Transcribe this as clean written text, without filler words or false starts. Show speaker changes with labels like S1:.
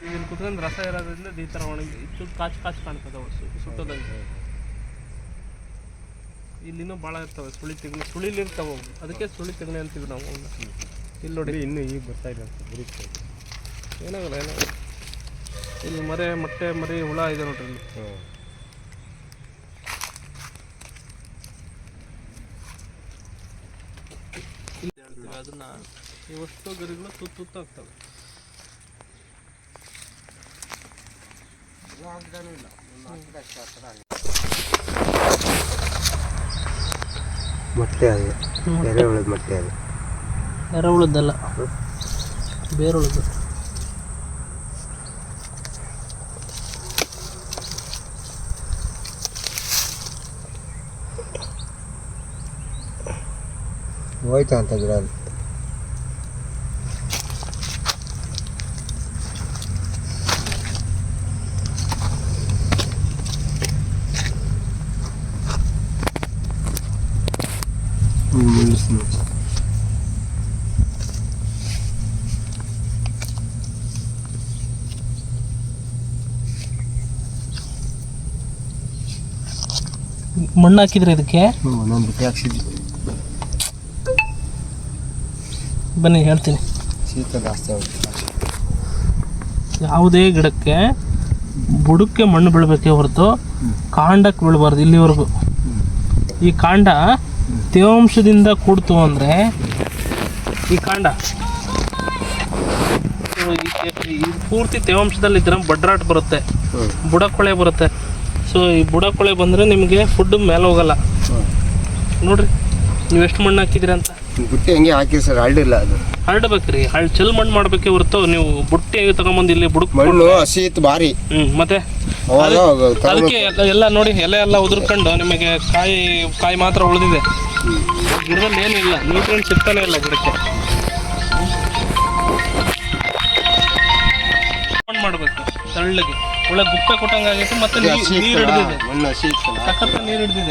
S1: ಇಲ್ಲಿ ಕುತ್ಕೊಂಡು ರಸ ಇರೋದ್ರಿಂದ ಈ ಥರ ಒಣಗಿ ಇಷ್ಟು ಕಾಚು ಕಾಣ್ತದೆ ಅವಳು ಸುಟ್ಟೋದಂಗೆ. ಇಲ್ಲಿನೂ ಭಾಳ ಇರ್ತವೆ ಸುಳಿಲಿರ್ತವೆ ಅವು, ಅದಕ್ಕೆ ಸುಳಿ ತೆಗಣೆ ಅಂತೀವಿ ನಾವು ಅವನ್ನ. ಇಲ್ಲಿ ನೋಡಿ ಇನ್ನೂ ಈಗ ಬರ್ತಾ ಇದೆ ಅಂತ ಏನಾಗಲ್ಲ ಇಲ್ಲಿ ಮೊಟ್ಟೆ ಮರಿ ಹುಳ ಇದೆ ನೋಡ್ರಿ ಇಲ್ಲಿ. ಇಲ್ಲಿ ಹೇಳ್ತೀವಿ ಅದನ್ನ ಇವಷ್ಟು ಗರಿಗಳು ತುತ್ತಾಗ್ತವೆ.
S2: ಮೊಟ್ಟೆ ಅದು ಎರೆಹುಳದ ಮೊಟ್ಟೆ, ಅದು
S1: ಎರೆಹುಳದ್ದಲ್ಲ, ಬೇರುಳದ್ದು.
S2: ಹೋಯ್ತಾ ಅಂತ ಗಿಡ ಅದು.
S1: ಮಣ್ಣು ಹಾಕಿದ್ರೆ ಇದಕ್ಕೆ
S2: ನಾನು ಬಿಟ್ಟು ಹಾಕ್ಸಿದ್ವಿ.
S1: ಬನ್ನಿ ಹೇಳ್ತೀನಿ.
S2: ಶೀತ ಜಾಸ್ತಿ ಆಗುತ್ತೆ.
S1: ಯಾವುದೇ ಗಿಡಕ್ಕೆ ಬುಡಕ್ಕೆ ಮಣ್ಣು ಬೀಳಬೇಕೇ ಹೊರತು ಕಾಂಡಕ್ಕೆ ಬೀಳಬಾರ್ದು. ಇಲ್ಲಿವರೆಗೂ ಈ ಕಾಂಡ ತೇವಾಂಶದಿಂದ ಕೂಡ್ತು ಅಂದರೆ ಈ ಕಾಂಡ ಪೂರ್ತಿ ತೇವಾಂಶದಲ್ಲಿದ್ದರೆ ಬಡ್ರಾಟ್ ಬರುತ್ತೆ, ಬುಡಕೊಳೆ ಬರುತ್ತೆ. ಸೊ ಈ ಬುಡಕೊಳೆ ಬಂದರೆ ನಿಮಗೆ ಫುಡ್ ಮೇಲೆ ಹೋಗಲ್ಲ. ನೋಡ್ರಿ ನೀವು ಎಷ್ಟು ಮಣ್ಣು ಹಾಕಿದ್ರಿ ಅಂತ.
S2: ಬುಟ್ಟಿ ಹಂಗೆ ಹಾಕಿ ಸರ್, ಹರಡಿಲ್ಲ ಅದು.
S1: ಹರಡ್ಬೇಕ್ರಿ, ಚೆಲ್ ಮಣ್ಣು ಮಾಡಬೇಕೇ ಹೊರತು ನೀವು ಬುಟ್ಟಿ ತಗೊಂಬಂದು ಇಲ್ಲಿ ಬುಡಕ್
S2: ಮಣ್ಣು ಹಸಿ ಇತ್ತು ಭಾರಿ.
S1: ಮತ್ತೆ ಅದಕ್ಕೆ ಎಲ್ಲ ನೋಡಿ ಎಲೆ ಎಲ್ಲ ಉದುರ್ಕೊಂಡು ನಿಮಗೆ ಕಾಯಿ ಮಾತ್ರ ಉಳಿದಿದೆ. ಗಿಡದಲ್ಲಿ ಏನಿಲ್ಲ, ನ್ಯೂಟ್ರಿಯೆಂಟ್ಸ್ ಸಿಗ್ತಾನೆ ಇಲ್ಲ ಗಿಡಕ್ಕೆ. ಮಾಡಬೇಕು ತಳ್ಳಗೆ ಒಳ್ಳೆ ಗುಪ್ಪೆ ಕೊಟ್ಟಂಗಾಗೈತೆ. ಮತ್ತೆ ನೀರು ಹಿಡಿದಿದೆ, ಸಖತ್ ನೀರು ಹಿಡಿದಿದೆ.